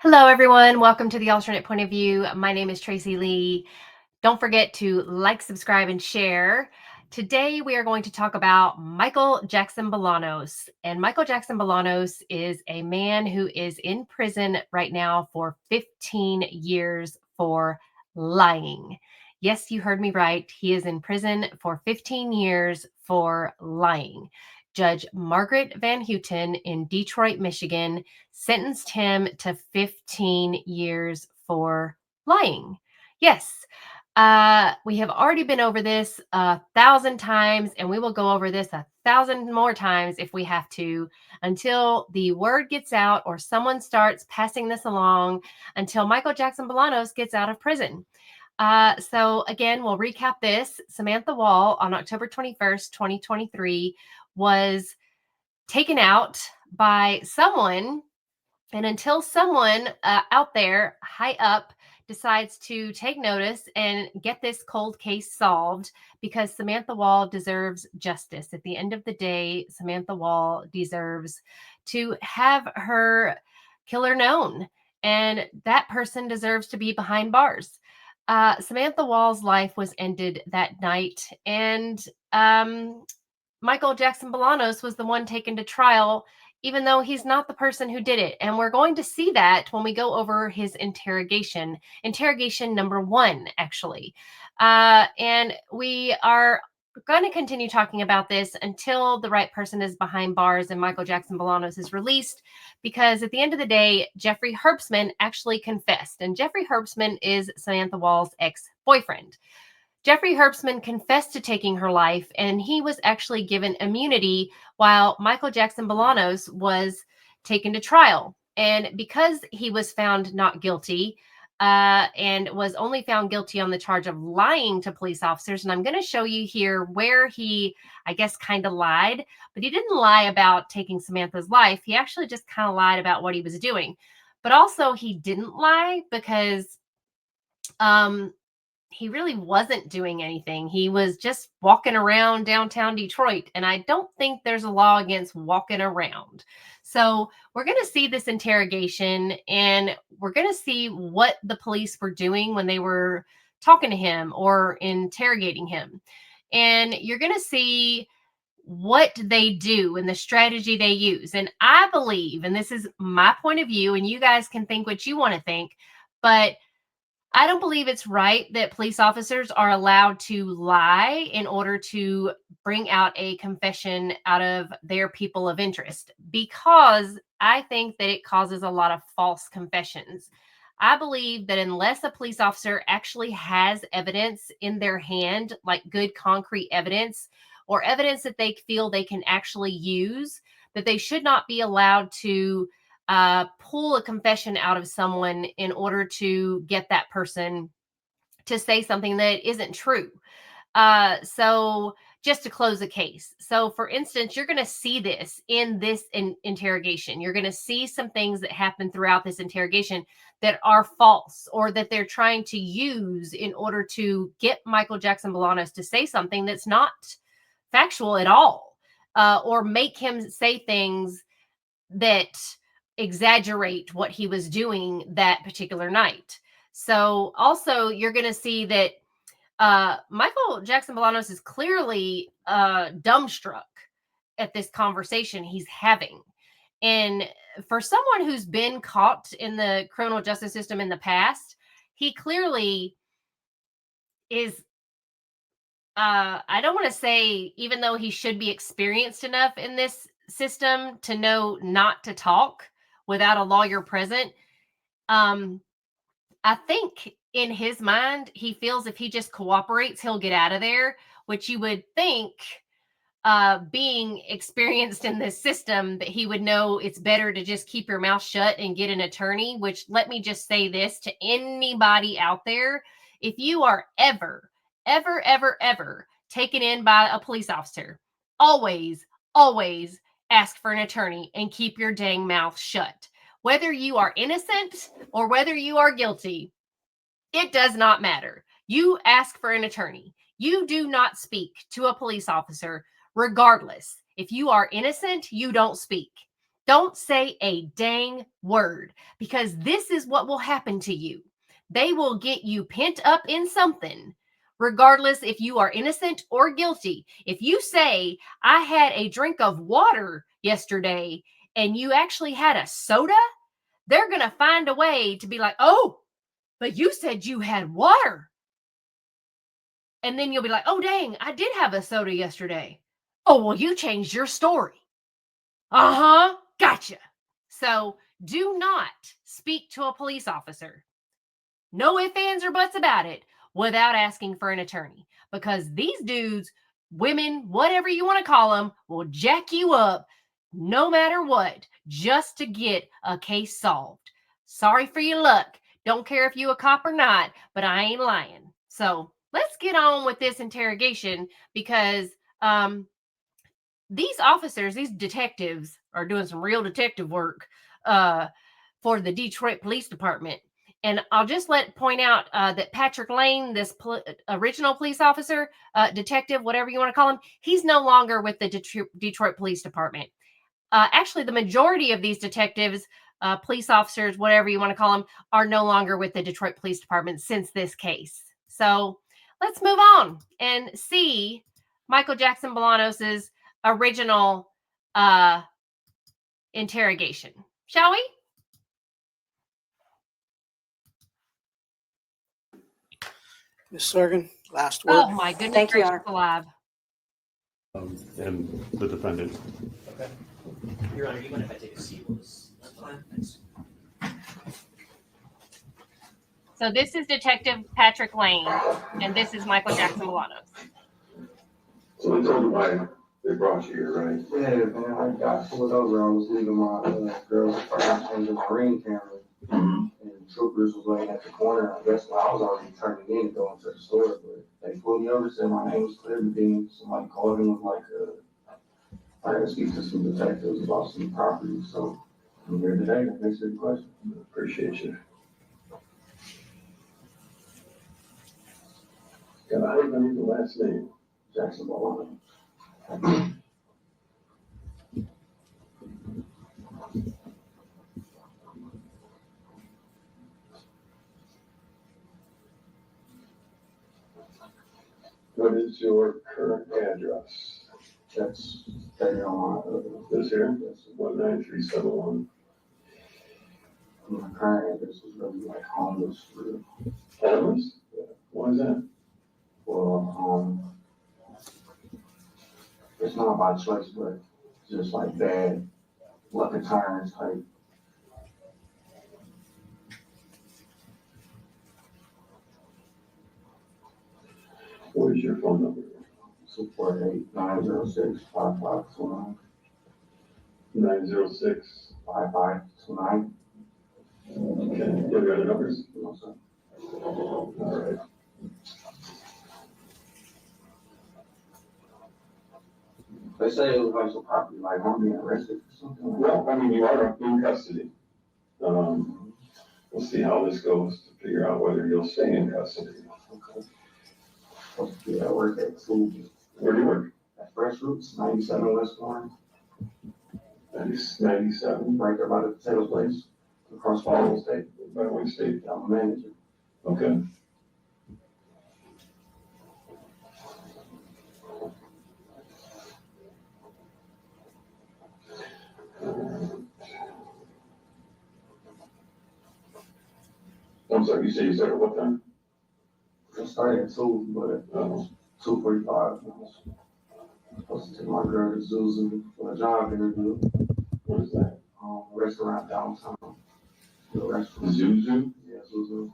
Hello, everyone. Welcome to the Alternate Point of View. My name is Tracy Lee. Don't forget to like, subscribe, and share. Today, we are going to talk about Michael Jackson Bolanos. And Michael Jackson Bolanos is a man who is in prison right now for 15 years for lying. Yes, you heard me right. He is in prison for 15 years for lying. Judge Margaret Van Houten in Detroit, Michigan, sentenced him to 15 years for lying. Yes, we have already been over this 1,000 times, and we will go over this 1,000 more times if we have to until the word gets out or someone starts passing this along until Michael Jackson Bolanos gets out of prison. So, again, we'll recap this. Samantha Wall on October 21st, 2023, was taken out by someone. And until someone out there high up decides to take notice and get this cold case solved, because Samantha Wall deserves justice. At the end of the day, Samantha Wall deserves to have her killer known, and that person deserves to be behind bars. Samantha Wall's life was ended that night, and Michael Jackson Bolanos was the one taken to trial, even though he's not the person who did it. And we're going to see that when we go over his interrogation number one, actually. And we are going to continue talking about this until the right person is behind bars and Michael Jackson Bolanos is released, because at the end of the day, Jeffrey Herbstman actually confessed. And Jeffrey Herbstman is Samantha Wall's ex-boyfriend. Jeffrey Herbstman confessed to taking her life, and he was actually given immunity while Michael Jackson Bolanos was taken to trial. And because he was found not guilty, and was only found guilty on the charge of lying to police officers, and I'm going to show you here where he, I guess, kind of lied, but he didn't lie about taking Samantha's life. He actually just kind of lied about what he was doing. But also, he didn't lie because um, he really wasn't doing anything. He was just walking around downtown Detroit. And I don't think there's a law against walking around. So we're going to see this interrogation, and we're going to see what the police were doing when they were talking to him or interrogating him. And you're going to see what they do and the strategy they use. And I believe, and this is my point of view, and you guys can think what you want to think, but I don't believe it's right that police officers are allowed to lie in order to bring out a confession out of their people of interest, because I think that it causes a lot of false confessions. I believe that unless a police officer actually has evidence in their hand, like good concrete evidence or evidence that they feel they can actually use, that they should not be allowed to pull a confession out of someone in order to get that person to say something that isn't true. So just to close a case. So, for instance, you're going to see this in this interrogation. You're going to see some things that happen throughout this interrogation that are false, or that they're trying to use in order to get Michael Jackson Bolanos to say something that's not factual at all, or make him say things that exaggerate what he was doing that particular night. So also you're going to see that Michael Jackson Bolanos is clearly dumbstruck at this conversation he's having. And for someone who's been caught in the criminal justice system in the past, he clearly is, I don't want to say, even though he should be experienced enough in this system to know not to talk without a lawyer present. Um, I think in his mind, he feels if he just cooperates, he'll get out of there, which you would think, being experienced in this system, that he would know it's better to just keep your mouth shut and get an attorney. Which, let me just say this to anybody out there: if you are ever taken in by a police officer, always ask for an attorney and keep your dang mouth shut. Whether you are innocent or whether you are guilty, it does not matter. You ask for an attorney. You do not speak to a police officer regardless. If you are innocent, you don't speak. Don't say a dang word, because this is what will happen to you. They will get you pent up in something, regardless if you are innocent or guilty. If you say, I had a drink of water yesterday, and you actually had a soda, they're going to find a way to be like, oh, but you said you had water. And then you'll be like, oh, dang, I did have a soda yesterday. Oh, well, you changed your story. Uh-huh, gotcha. So do not speak to a police officer. No ifs, ands, or buts about it without asking for an attorney, because these dudes, women, whatever you want to call them, will jack you up no matter what just to get a case solved. Sorry for your luck. Don't care if you a cop or not, but I ain't lying. So let's get on with this interrogation, because these officers, these detectives, are doing some real detective work for the Detroit Police Department. And I'll just point out that Patrick Lane, this original police officer, detective, whatever you want to call him, he's no longer with the Detroit Police Department. Actually, the majority of these detectives, police officers, whatever you want to call them, are no longer with the Detroit Police Department since this case. So let's move on and see Michael Jackson Bolanos's original interrogation, shall we? Ms. Sorgan, last word. Oh my goodness. Thank you, gracious Honor. alive. And the defendant. Okay. Your Honor, do you mind if I take a seat? That's fine. Thanks. So this is Detective Patrick Lane, and this is Michael Jackson Bolanos. So they told you why they brought you here, right? Yeah, man, I got pulled over. I was leaving my girl's car changing my ring camera. And troopers was waiting at the corner. I guess I was already turning in going to the store, but they pulled me over, said my name was clear, but then somebody called me with I gotta speak to some detectives about some property, so I'm here today to answer the question. Appreciate you. Can I have the last name? Jackson Bolano. What is your current address? That's there on This here? 19371. my current address was really like homeless for real. Homeless? Yeah. Why is that? Well, it's not by choice, but just like bad luck and turns type. What is your phone number? 248-906-5529. 906. 5529. Okay. You have other numbers? No, sir. All right. They say it was like some property, like I'm being arrested or something. Like Well, I mean, you are in custody. We'll see how this goes to figure out whether you'll stay in custody. okay. Supposed to be at work at 2. Where do you work? At Fresh Roots, 97 West Orange. 97. Right there by the potato place. Across from the state. By what state? I'm a manager. Okay. I'm sorry, you say you started what time? I started at 2, but 2:45. I was supposed to take my girl to Zuzu for a job interview. What is that? Restaurant downtown. The restaurant. Zuzu? Yeah, Zuzu.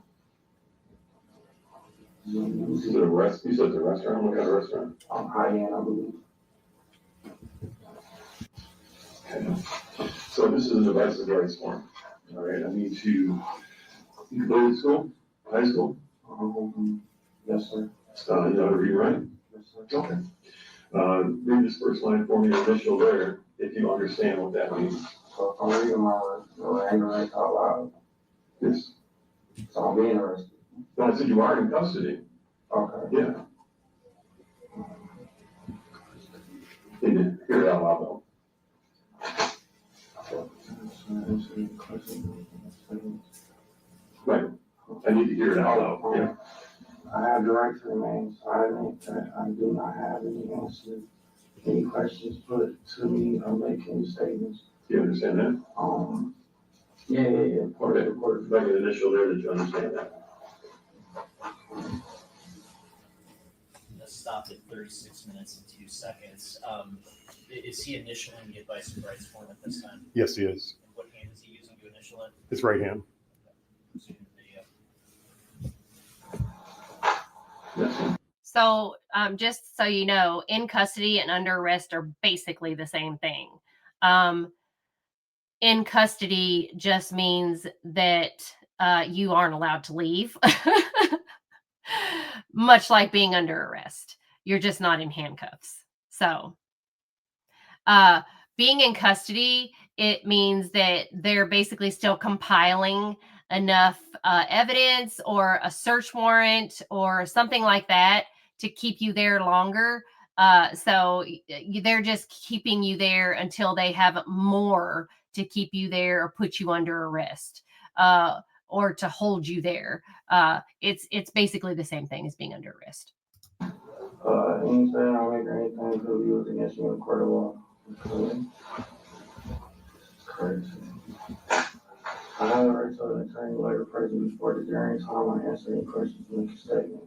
Is it a rest? You said it's a restaurant? What kind of restaurant? High end, I believe. Okay. So this is a device of rights form. All right, I need to, you go to school? High school? Yes, sir. You know how to read, right? Yes, sir. Okay. Read this first line for me, initial there, if you understand what that means. So if I'm reading my anger right out loud, Yes. so I'm being arrested. No, I said you are in custody. Okay. Yeah. You did hear it out loud though. answer any questions. Right, I need to hear it out loud, yeah. I have the right to remain silent, that I do not have any answer, any questions put to me or make any statements. Do you understand that? Yeah. Part of the court. Like an initial there, that you understand that? Let's stop at 36 minutes and 2 seconds. Is he initialing the advice and rights form at this time? Yes, he is. And what hand is he using to initial it? His right hand. Zoom the video. Yes. So, just so you know, in custody and under arrest are basically the same thing. In custody just means that you aren't allowed to leave, much like being under arrest. You're just not in handcuffs. So, being in custody, it means that they're basically still compiling enough evidence or a search warrant or something like that to keep you there longer. So they're just keeping you there until they have more to keep you there or put you under arrest or to hold you there. It's basically the same thing as being under arrest. Anything I make or anything could be used against you in court of law. Crazy. I have the right to an attorney later present before the jury time I answer any questions and make a statement.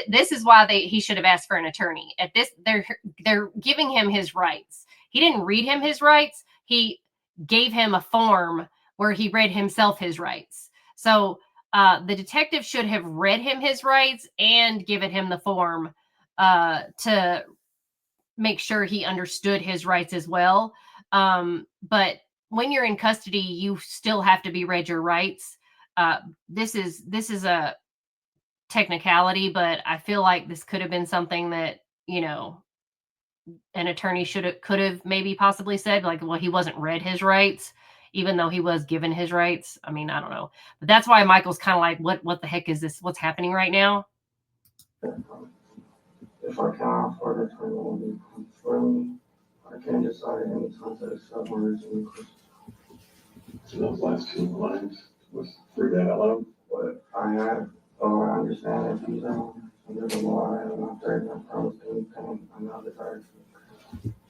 This is why he should have asked for an attorney. At this, they're giving him his rights. He didn't read him his rights. He gave him a form where he read himself his rights. So the detective should have read him his rights and given him the form to make sure he understood his rights as well. But when you're in custody, you still have to be read your rights. This is a technicality, but I feel like this could have been something that, you know, an attorney could have maybe possibly said, like, well, he wasn't read his rights, even though he was given his rights. I mean, I don't know. But that's why Michael's kind of like, what the heck is this? What's happening right now? If I can't afford it, I won't be for me. I can't decide at any time to accept my resume. So those last two lines, was read that out loud? But I have, I understand that these are under the law, I have not threatened, I promise anything, I'm not the target.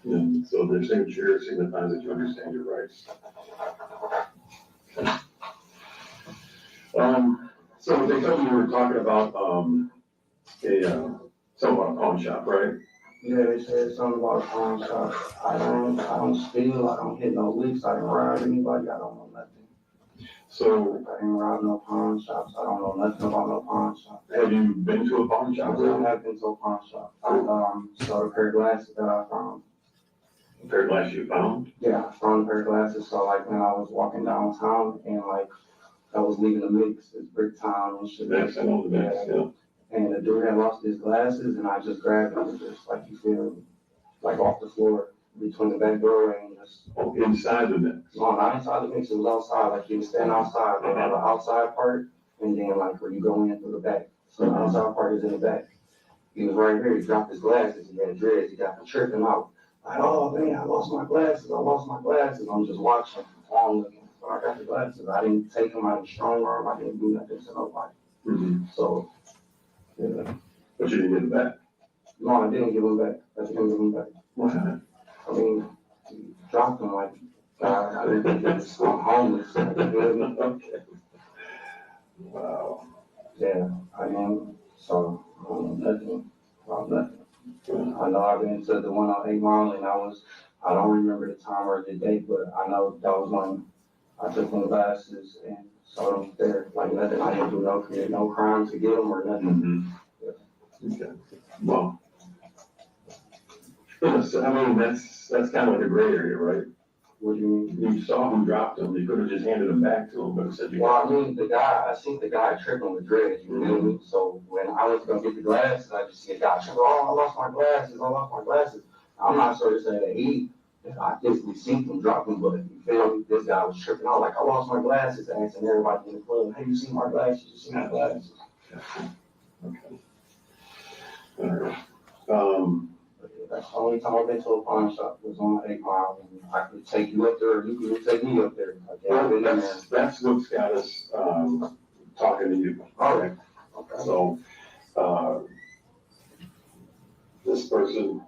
Yeah, so their signature signifies that you understand your rights. Okay. So they told me you were talking about, something about a pawn shop, right? Yeah, they said something about a pawn shop. I don't steal, I don't hit no licks, I didn't rob anybody, I don't know nothing. So I didn't rob no pawn shops, I don't know nothing about no pawn shop. have you been to a pawn I shop? really have been to a pawn shop. I saw a pair of glasses that I found. A pair of glasses you found? Yeah, I found a pair of glasses, so like when I was walking downtown and like I was leaving the mix, it's brick town and shit. Yes, I know the mix, yeah. And the dude had lost his glasses and I just grabbed him, just like you feel, like off the floor between the back doorway and just. Oh, inside the mix? No, not inside the mix, it was outside, like you was standing outside, they have the outside part and then like where you go in through the back. So the outside part is in the back. He was right here, he dropped his glasses, he had dreads, he got me tripping out. Like, oh man, I lost my glasses. I'm just watching, I'm looking. When I got the glasses, I didn't take them, I didn't strong arm, I didn't do nothing to nobody. Mm-hmm. So, yeah. But you didn't get it back? No, I didn't give them back. I didn't give them back. Why not? I mean, he dropped them like, I didn't think it was homeless. Like, you feel me? Okay. Wow. Yeah, I mean, so, nothing. I know I've been to the one on 8 Mile and I don't remember the time or the date, but I know that was when I took them glasses and saw them there, like nothing. I didn't do no crime to get them or nothing. Mm-hmm. Okay. Well, I mean, that's kind of like a gray area, right? What do you mean? You saw who dropped them, you could have just handed them back to him, but instead you. Well, I mean, I seen the guy tripping with dreads, you feel me? So when I was gonna get the glasses, I just see a guy tripping, oh, I lost my glasses. I'm not sure to say that I physically seen him drop them, but you feel me? This guy was tripping out like, I lost my glasses, asking everybody in the club, hey, you see my glasses? You see my glasses? Okay. All right. But That's the only time I've been to a pawn shop, was on 8 Mile, and I could take you up there, or you could take me up there. Like, yeah, I've been in there. That's what's got us, talking to you. Okay. So, this person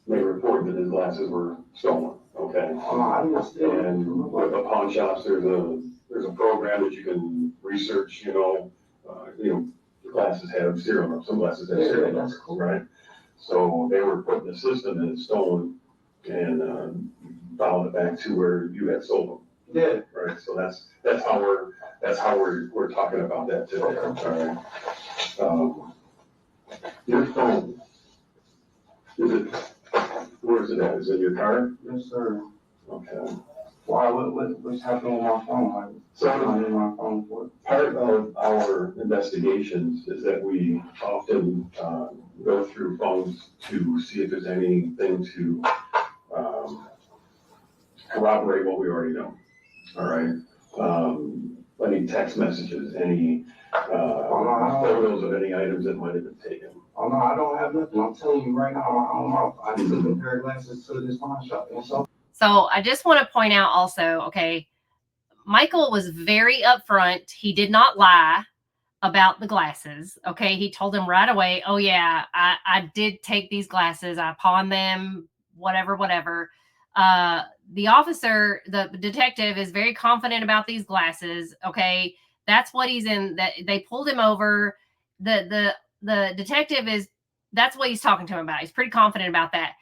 may report that his glasses were stolen, okay? I understand. And with the pawn shops, there's a program that you can research, the glasses have serial numbers, some glasses have serial numbers, right? So they were put in the system and it's stolen and, followed it back to where you had sold them. Yeah. Right, so that's how we're talking about that today, all right? Your phone, where is it at? Is it in your car? Yes, sir. Okay. Why, what's happening with my phone? Like, So I need my phone for it. part of our investigations is that we often, go through phones to see if there's anything to, corroborate what we already know, all right? Any text messages, any, photos of any items that might have been taken. Oh, no, I don't have nothing. I'm telling you right now, I took a pair of glasses to this pawn shop. And so I just want to point out also, okay, Michael was very upfront. He did not lie about the glasses. Okay. He told him right away, oh yeah, I did take these glasses. I pawned them, whatever. The officer, the detective, is very confident about these glasses. Okay. That's what he's in. That they pulled him over. The detective is, that's what he's talking to him about. He's pretty confident about that.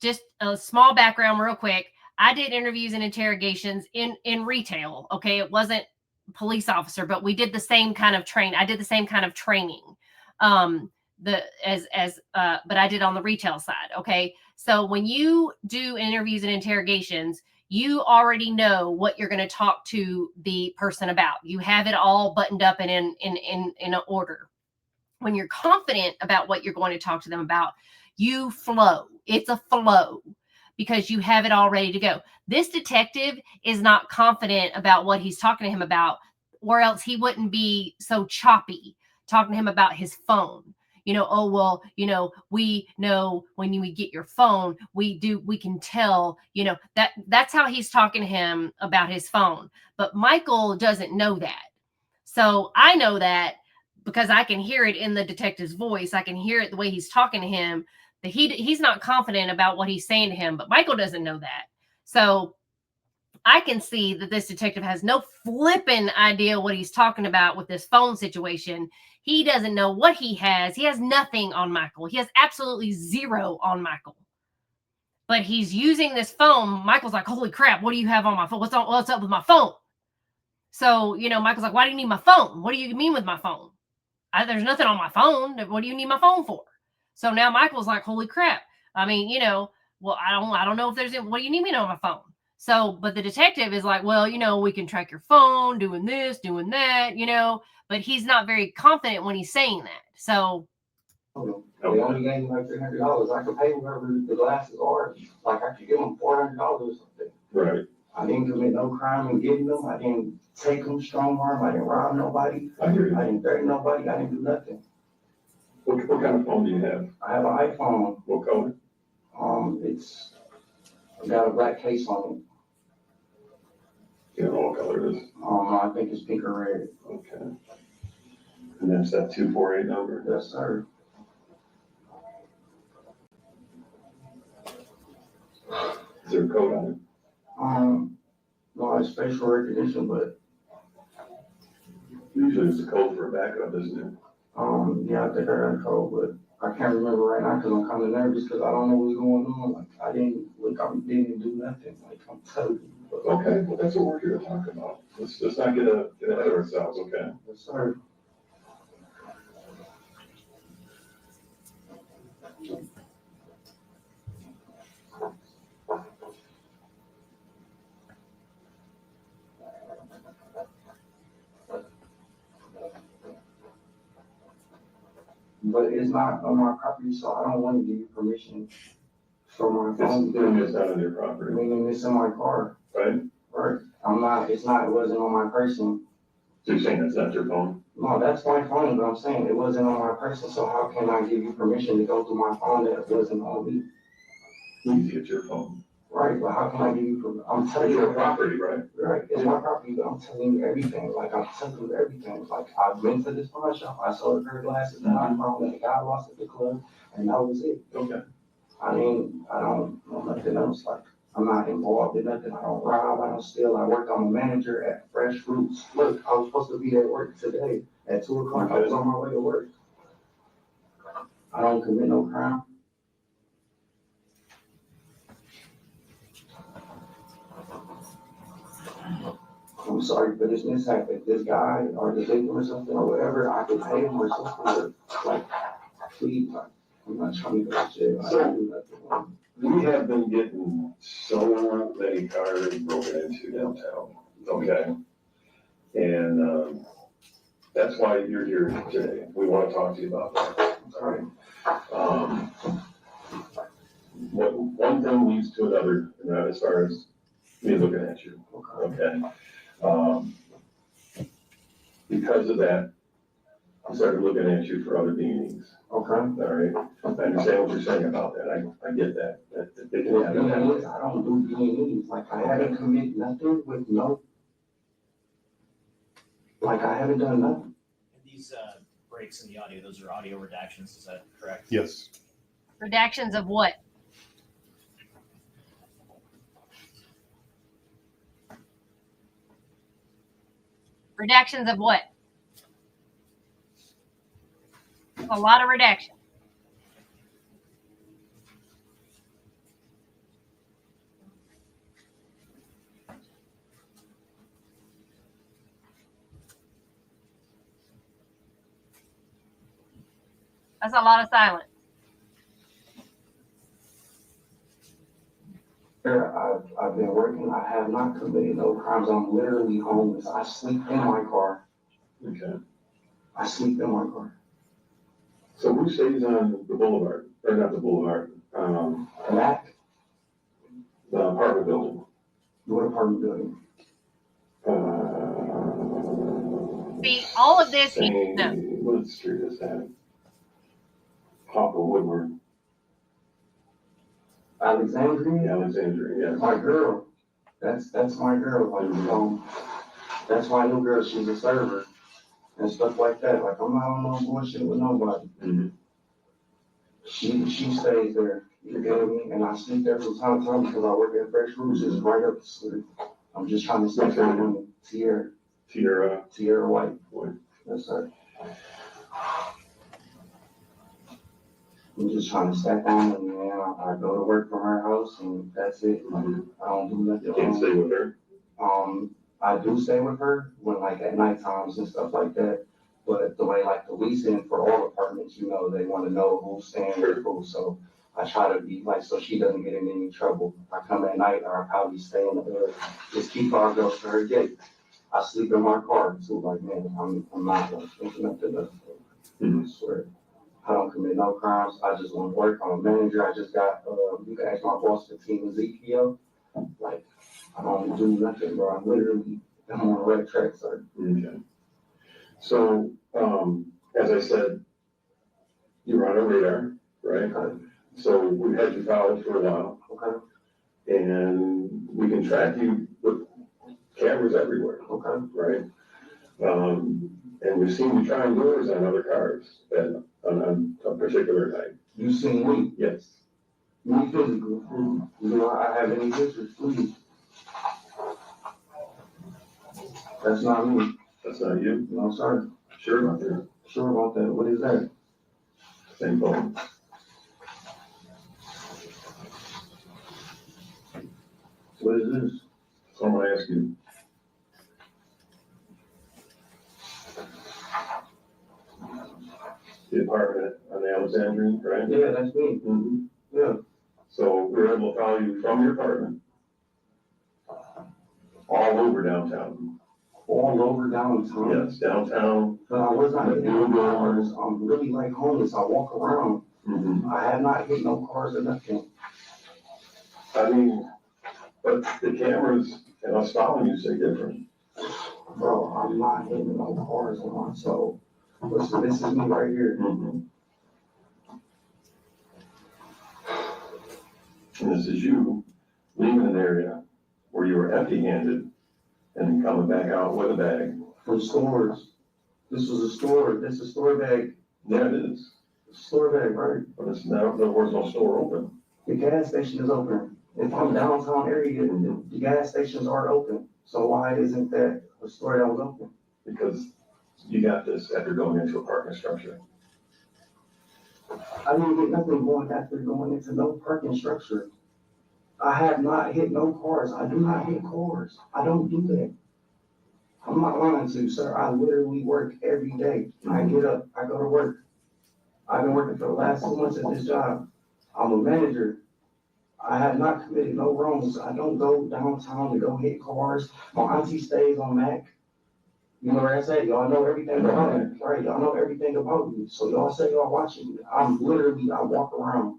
Just a small background real quick. I did interviews and interrogations in retail. Okay. It wasn't police officer, but we did the same kind of I did the same kind of training. But I did on the retail side. Okay. So when you do interviews and interrogations, you already know what you're going to talk to the person about. You have it all buttoned up and in an order. When you're confident about what you're going to talk to them about, you flow. It's a flow because you have it all ready to go. This detective is not confident about what he's talking to him about, or else he wouldn't be so choppy talking to him about his phone. We know when we get your phone, we can tell, that's how he's talking to him about his phone. But Michael doesn't know that. So I know that because I can hear it in the detective's voice. I can hear it the way he's talking to him, that he's not confident about what he's saying to him, but Michael doesn't know that. So I can see that this detective has no flipping idea what he's talking about with this phone situation. He doesn't know what he has. He has nothing on Michael. He has absolutely zero on Michael. But he's using this phone. Michael's like, holy crap, what do you have on my phone? What's up with my phone? So, Michael's like, why do you need my phone? What do you mean with my phone? There's nothing on my phone. What do you need my phone for? So now Michael's like, holy crap. I mean, well, I don't know if there's, what do you need me to know on my phone? So, but the detective is like, well, we can track your phone, doing this, doing that, but he's not very confident when he's saying that. So. They only gave me like $300. I could pay whatever the glasses are. Like I could give them $400 or something. Right. I didn't commit no crime in getting them. I didn't take them strong arm. I didn't rob nobody. I hear you. I didn't threaten nobody. I didn't do nothing. What kind of phone do you have? I have an iPhone. What color? It's got a black case on it. You don't know what color it is? No, I think it's pink or red. Okay. And that's that 248 number? Yes, sir. Is there a code on it? No, it's facial recognition, but Usually it's a code for a backup, isn't it? yeah, I think I got a code, but I can't remember right now because I'm kind of nervous because I don't know what's going on. Like I didn't do nothing. Like I'm telling you. Okay, well, that's what we're here to talk about. Let's not get ahead of ourselves, okay? Yes, sir. But it's not on my property, so I don't want to give you permission for my phone. It's not on your property. Meaning it's in my car. Right? Right. It wasn't on my person. So you're saying that's not your phone? No, that's my phone, but I'm saying it wasn't on my person, so how can I give you permission to go through my phone that wasn't on me? Easy, it's your phone. Right, but how can I give you permission? I'm telling It's you. your property, right? Right, it's my property, but I'm telling you everything, like, I'm telling you everything, like, I went to this pawn shop, I sold her glasses, and I found that the guy lost at the club, and that was it. Okay. I mean, I don't know nothing else, like, I'm not involved in nothing, I don't rob, I don't steal, I work, I'm a manager at Fresh Fruits. Look, I was supposed to be at work today at 2 o'clock, I was on my way to work. I don't commit no crime. I'm sorry for this mishap, if this guy or the victim or something or whatever, I could pay him or something, or, like, please, like, I'm not trying to go to jail, I don't do nothing. We have been getting so many cars broken into downtown, okay? And, that's why you're here today. We want to talk to you about that, all right? One thing leads to another, as far as me looking at you, okay? Because of that, I started looking at you for other meetings, Okay. all right? I understand what you're saying about that, I get that, that they can have that. I don't do D&E's, like, I haven't committed nothing with no, like, I haven't done nothing. And these breaks in the audio, those are audio redactions, is that correct? Yes. Redactions of what? Redactions of what? A lot of redaction. That's a lot of silence. I've been working, I have not committed no crimes, I'm literally homeless, I sleep in my car, Okay. I sleep in my car. So who stays on the boulevard, or not the boulevard, Mac, the apartment building? what apartment building? See, all of this, no. What street is that? Papa Woodward, Alexandria, Alexandria, yes. my girl, that's my girl, like, that's my new girl, she's a server, and stuff like that, like, I'm not on no bullshit with nobody. Mm-hmm. She stays there, you get me, and I sleep there from time to time because I work at Fresh Fruits, it's right up the street. I'm just trying to stay down with Tierra White. Yes, sir. I'm just trying to stack on and man, I go to work from her house and that's it. Like, I don't do nothing. You can't stay with her? I do stay with her when like at night times and stuff like that. But the way like the leasing for all apartments, you know, they want to know who's staying with who. So I try to be like, so she doesn't get in any trouble. I come at night or I probably stay in the just keep our girls to her gate. I sleep in my car too. Like, man, I'm not like thinking nothing of I swear. I don't commit no crimes. I just want to work. I'm a manager. I just got, you can ask my boss, the team Ezekiel. Like, I don't do nothing, bro. I'm literally, I'm on the right track, sir. Okay. So, as I said, you're on our radar, right? Okay. So we've had you followed for a while, Okay. and we can track you with cameras everywhere, Okay. right? And we've seen you trying doors on other cars and on a particular night. You seen me? Yes. Me physically. Do I have any pictures? Please. That's not me. That's not you? No, sir. Sure about that? Sure about that. What is that? Same phone. What is this? So I'm gonna ask you. The apartment on the Alexandrian, right? Yeah, that's me. Mm-hmm. Yeah. So we were able to follow you from your apartment all over downtown. All over downtown. Yes, downtown. But I was not hitting no cars. I'm really like homeless. I walk around. Mm-hmm. I have not hit no cars or nothing. I mean, but the cameras and us following you say different. bro, I'm not hitting no cars on my soul. Listen, this is me right here. And this is you leaving an area where you were empty-handed and then coming back out with a bag. From stores. This was a store, this is a store bag, There it is, store bag, right? but it's now, there was no store open. The gas station is open. If I'm downtown area, the gas stations are open. So why isn't that a store that was open? Because you got this after going into a parking structure. I didn't get nothing going after going into no parking structure. I have not hit no cars. I do not hit cars. I don't do that. I'm not lying to you, sir. I literally work every day. I get up, I go to work. I've been working for the last 2 months at this job. I'm a manager. I have not committed no wrongs. I don't go downtown to go hit cars. My auntie stays on Mac. You know where that's at? Y'all know everything about me, right? Y'all know everything about me. So y'all say y'all watching me. I'm literally, I walk around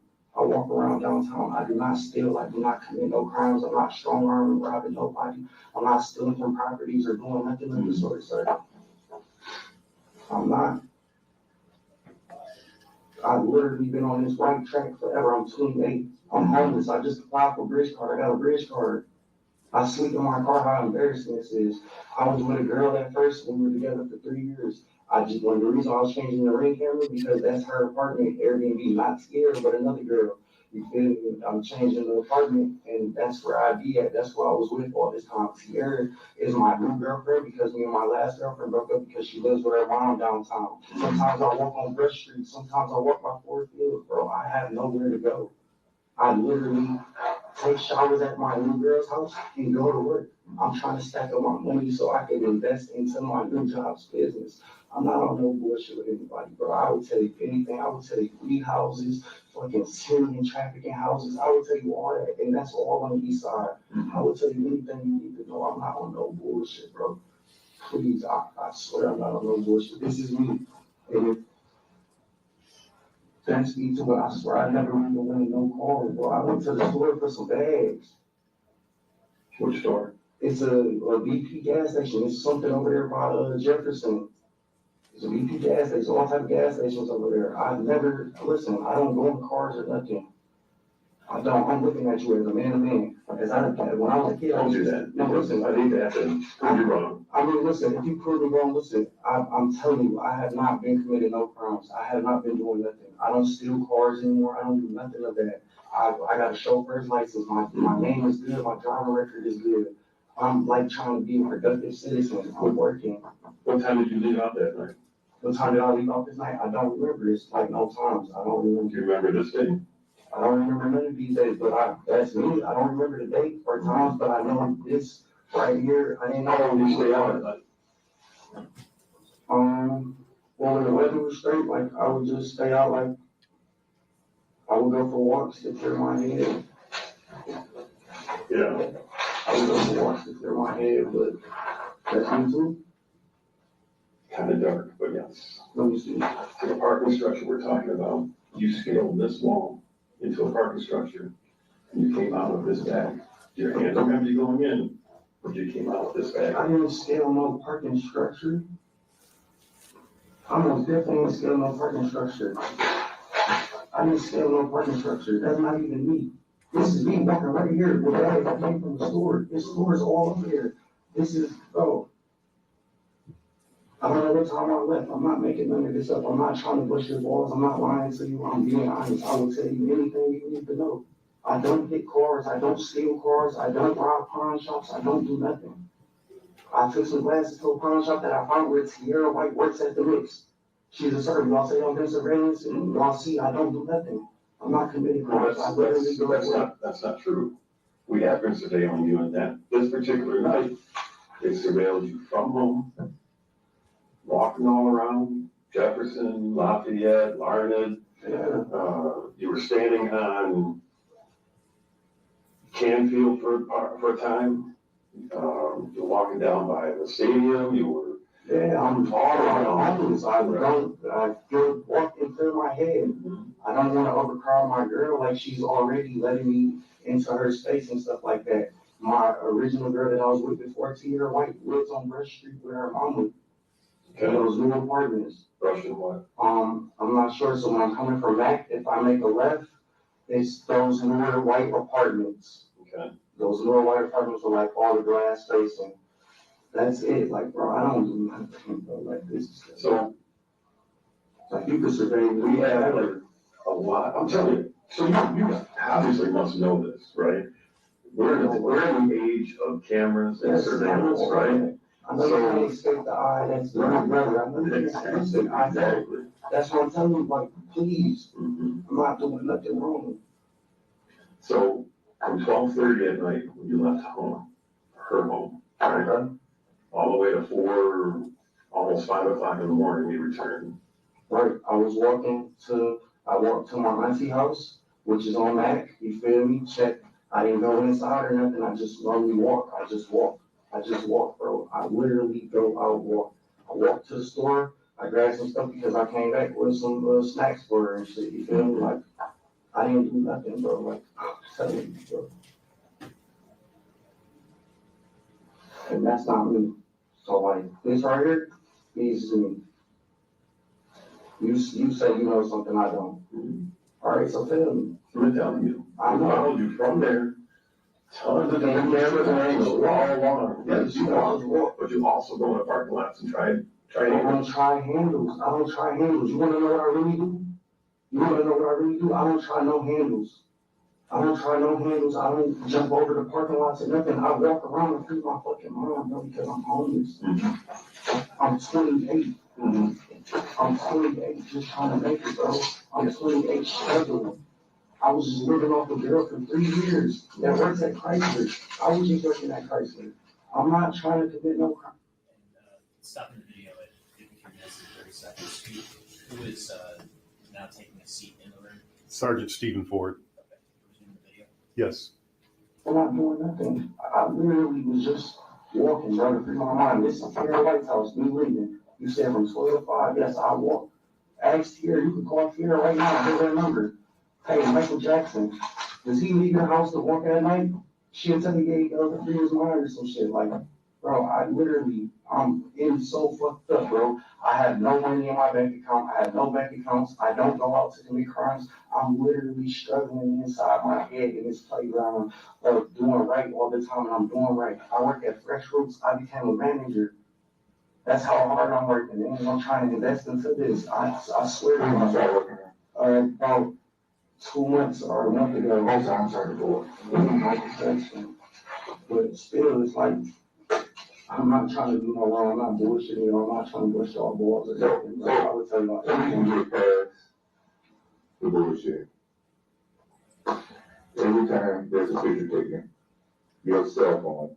downtown. I do not steal. I do not commit no crimes. I'm not strong arming, robbing nobody. I'm not stealing from properties or doing nothing of the sort, sir. I'm not. I've literally been on this right track forever. I'm 28. I'm homeless. I just applied for a bridge card. I got a bridge card. I sleep in my car. How embarrassing this is. I was with a girl at first. We were together for 3 years. One of the reasons I was changing the ring camera because that's her apartment, Airbnb, not Sierra, but another girl. You feel me? I'm changing the apartment, and that's where I be at. That's where I was with all this time. Sierra is my new girlfriend because me and my last girlfriend broke up because she lives with her mom downtown. Sometimes I walk on Brush Street. Sometimes I walk by Ford Field, bro. I have nowhere to go. I literally take showers at my new girl's house and go to work. I'm trying to stack up my money so I can invest into my new job's business. I'm not on no bullshit with anybody, bro. I would tell you anything. I would tell you weed houses, fucking Syrian trafficking houses. I would tell you all that, and that's all on the east side. I would tell you anything you need to know. I'm not on no bullshit, bro. Please, I swear I'm not on no bullshit. This is me. And if that's me too, I swear I never even went in no car, bro. I went to the store for some bags. Which store? It's a BP gas station. It's something over there by Jefferson. It's a BP gas station, all type of gas stations over there. I never, listen, I don't go in cars or nothing. I don't, I'm looking at you as a man to man. As when I was a kid, I Don't was do that. No, listen, I think that to prove you wrong. I mean, listen, if you prove me wrong, listen, I'm telling you, I have not been committing no crimes. I have not been doing nothing. I don't steal cars anymore. I don't do nothing of that. I got a chauffeur's license. My name is good. My driving record is good. I'm like trying to be a productive citizen. I'm working. What time did you leave out that night? What time did I leave out this night? I don't remember. It's like no times. I don't remember. Do you remember this day? I don't remember none of these days, but that's me. I don't remember the date or times, but I know this right here. I didn't know. How long did you stay out at night? Well, when the weather was straight, like I would just stay out, like I would go for walks to clear my head. Yeah. I would go for walks to clear my head, but that's me too. Kind of dark, but yes. Let me see. To the parking structure we're talking about, you scaled this long into a parking structure, and you came out with this bag. Your hands are empty going in, but you came out with this bag. I didn't scale no parking structure. I most definitely didn't scale no parking structure. I didn't scale no parking structure. That's not even me. This is me walking right here. The bag that came from the store. This store is all up here. This is, bro. I don't know what time I left. I'm not making none of this up. I'm not trying to bust your balls. I'm not lying to you. I'm being honest. I will tell you anything you need to know. I don't hit cars. I don't steal cars. I don't rob pawn shops. I don't do nothing. I took some glasses to a pawn shop that I found where Sierra White works at the mix. She's a server. Y'all say on surveillance and y'all see I don't do nothing. I'm not committing crimes. I literally go to work. That's not true. We have been surveilling you, and that this particular night, they surveilled you from home, walking all around Jefferson, Lafayette, Larned. Yeah. You were standing on Canfield for a time. You're walking down by the stadium. You were. Yeah, I'm all around homeless. I feel walk and clear my head. I don't want to overcrowd my girl like she's already letting me into her space and stuff like that. My original original girl that I was with before, Tierra White, lives on Brush Street with her mama. Okay. Those new apartments. Russian what? I'm not sure, so when I'm coming from Mac, if I make a left, it's those newer white apartments. Okay. Those newer white apartments with like all the glass facing. That's it, like, bro, I don't do nothing, bro, like this. So Like, you could survey me. we have like a lot, I'm telling you, so you obviously must know this, right? We're in the age of cameras and surveillance, right? I know you can't expect the eye, that's my brother, I know you can't expect the eye. Exactly. That's what I'm telling you, like, please, Mhm. I'm not doing nothing wrong. So from 12:30 at night, when you left home, her home, right? Okay? All the way to 4, almost 5 o'clock in the morning, you returned. Right, I walked to my auntie house, which is on Mac, you feel me, check. I didn't go inside or nothing, I just normally walk, I just walk, bro. I literally go out, walk. I walked to the store, I grabbed some stuff because I came back with some snacks for her and shit, you feel me, like, I didn't do nothing, bro, like, I'm telling you, bro. And that's not me. So like, this right here, is me. You say you know something I don't. Alright, so tell me. I'm telling you, I I know. followed you from there. Tons of different cameras and angles all along. Yes, you walk, but you also go in the parking lots and try I don't try handles. You wanna know what I really do? I don't try no handles. I don't jump over the parking lots or nothing. I walk around and free my fucking mind, bro, because I'm homeless. I'm 28. I'm 28, just trying to make it, bro. I'm 28, struggling. I was just living off a girl for 3 years that works at Chrysler. I was just working at Chrysler. I'm not trying to commit no crime. And stopping the video at 53 minutes and 30 seconds. Who is now taking a seat in the room? Sergeant Stephen Ford. Okay, who's in the video? Yes. I'm not doing nothing. I literally was just walking, bro, to free my mind. This is Tierra White's house, me leaving. You said from 12 to 5, yes, I walk. Ask Tierra, you can call Tierra right now, give her a number. Hey, Michael Jackson, does he leave your house to walk at night? She'll tell me, yeah, he goes to free his mind or some shit. Like, bro, I'm in so fucked up, bro. I have no money in my bank account. I have no bank accounts. I don't go out to commit crimes. I'm literally struggling inside my head in this playground of doing right all the time, and I'm doing right. I work at Fresh Fruits. I became a manager. That's how hard I'm working, and I'm trying to invest into this. I swear to myself. About 2 months or a month ago. Also, I'm sorry for Michael Jackson. But still, it's like, I'm not trying to do no wrong. I'm not bullshitting. I'm not trying to bust y'all balls or anything. Like, I would tell you, So we can get past the bullshit. Every time there's a picture taken, your cell phone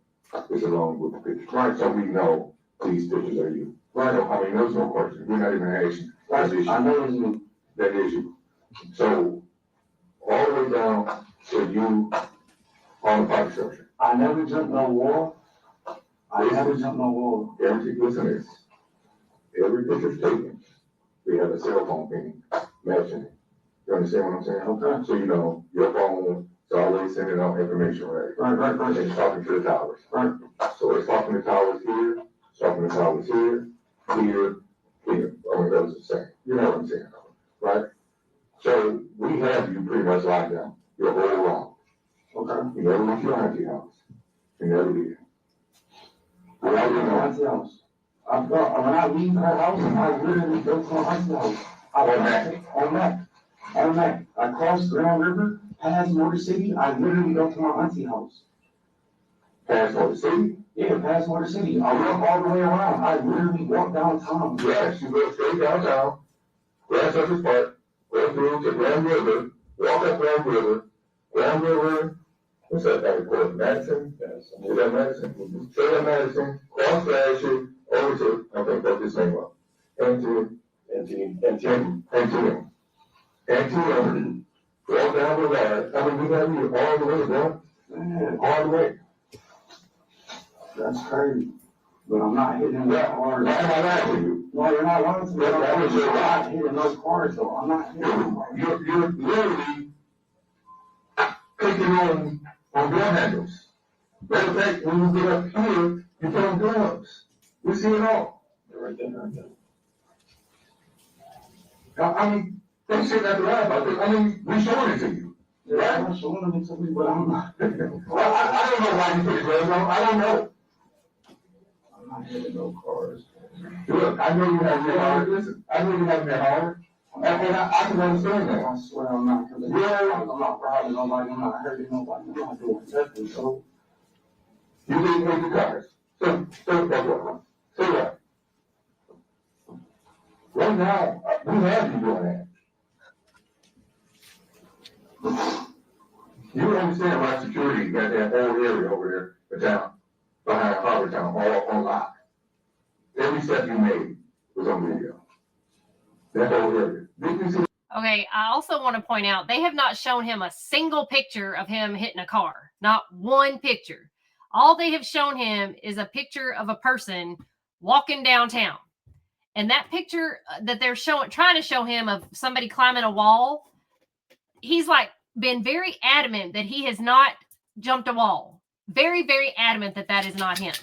is along with the picture. Right, so we know these pictures are you. Right, I mean, there's no question. We're not even asking. That's issue. I know it's me. That issue. So, all the way down to you on the party structure. I never jumped no wall. Everything, listen to this. Every picture's taken. We have a cell phone ping matching it. You understand what I'm saying? Okay. So you know, your phone is always sending out information, right? Right. And it's talking to the towers. Right. So it's talking to towers here, it's talking to towers here. I mean, those are the same. You know what I'm saying, right? So we have you pretty much locked down. You're whole wrong. Okay. You never went to your auntie house. You never did. When I leave my auntie house, when I leave her house, I literally go to my auntie house. On that. I cross Grand River, past Motor City, I literally go to my auntie house. Past Motor City? Yeah, past Motor City. I walk all the way around. I literally walk downtown. Yes, you go straight downtown, Grand Central Park, go through to Grand River, walk up Grand River, what's that thing called, Madison? Is that Madison? Straight up Madison, cross Flagship, over to, I think that's his name up. Antietam, walk down the line, I mean, we got you all the way down, Man, all the way. that's crazy. But I'm not hitting that hard. Why am I lying to you? No, you're not lying to me. That was your I'm lie. not hitting those cars though. I'm not hitting them. You're literally picking on door handles. Matter of fact, when you get up here, you put gloves. We see it all. Right there, right there. I mean, they say that lie about this. I mean, we showing it to you. Yeah, I'm showing them to me, but I'm not. I don't know why you put the gloves on. I don't know. I'm not hitting no cars. Look, I know you have your heart. Listen, I know you have your heart. And I can understand that. I swear I'm not. Yeah. I'm not robbing nobody. I'm not hurting nobody. I'm not doing nothing. So You didn't make the cars. So what? Right now, we have you doing that. You understand why security got that whole area over there, the town, behind Harbor Town, all on lock. Every step you made was on video. That whole area. Did you see? Okay, I also want to point out they have not shown him a single picture of him hitting a car. Not one picture. All they have shown him is a picture of a person walking downtown. And that picture that they're trying to show him of somebody climbing a wall, he's like been very adamant that he has not jumped a wall. Very, very adamant that that is not him.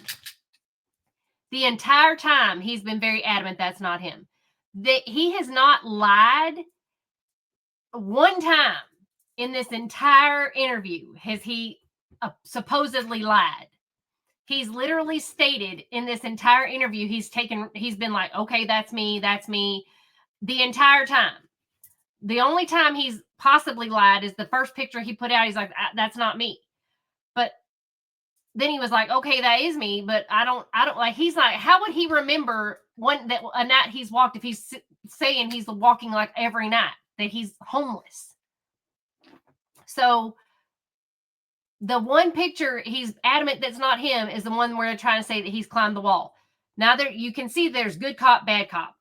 The entire time he's been very adamant that's not him. That he has not lied one time in this entire interview has he supposedly lied. He's literally stated in this entire interview, he's been like, okay, that's me the entire time. The only time he's possibly lied is the first picture he put out. He's like, that's not me. But then he was like, okay, that is me, but I don't like, he's like, how would he remember a night he's walked if he's saying he's walking like every night, that he's homeless? So the one picture he's adamant that's not him is the one where they're trying to say that he's climbed the wall. Now there you can see there's good cop, bad cop.